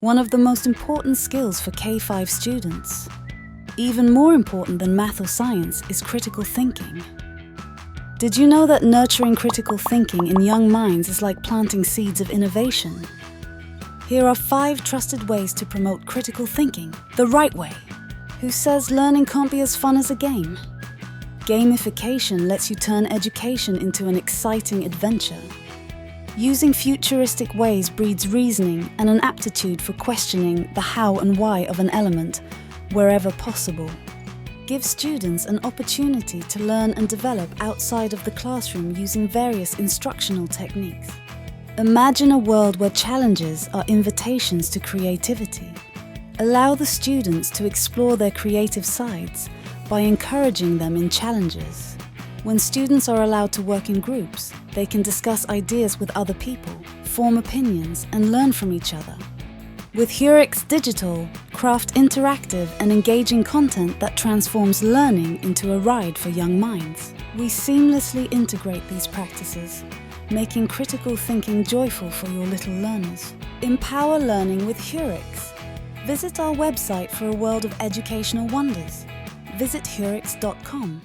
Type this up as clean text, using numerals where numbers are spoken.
one of the most important skills for K-5 students. Even more important than math or science is critical thinking. Did you know that nurturing critical thinking in young minds is like planting seeds of innovation? Here are 5 trusted ways to promote critical thinking the right way. Who says learning can't be as fun as a game? Gamification lets you turn education into an exciting adventure. Using futuristic ways breeds reasoning and an aptitude for questioning the how and why of an element wherever possible. Give students an opportunity to learn and develop outside of the classroom using various instructional techniques. Imagine a world where challenges are invitations to creativity. Allow the students to explore their creative sides by encouraging them in challenges. When students are allowed to work in groups, they can discuss ideas with other people, form opinions, and learn from each other. With Hurix Digital, craft interactive and engaging content that transforms learning into a ride for young minds. We seamlessly integrate these practices, making critical thinking joyful for your little learners. Empower learning with Hurix. Visit our website for a world of educational wonders. Visit hurix.com.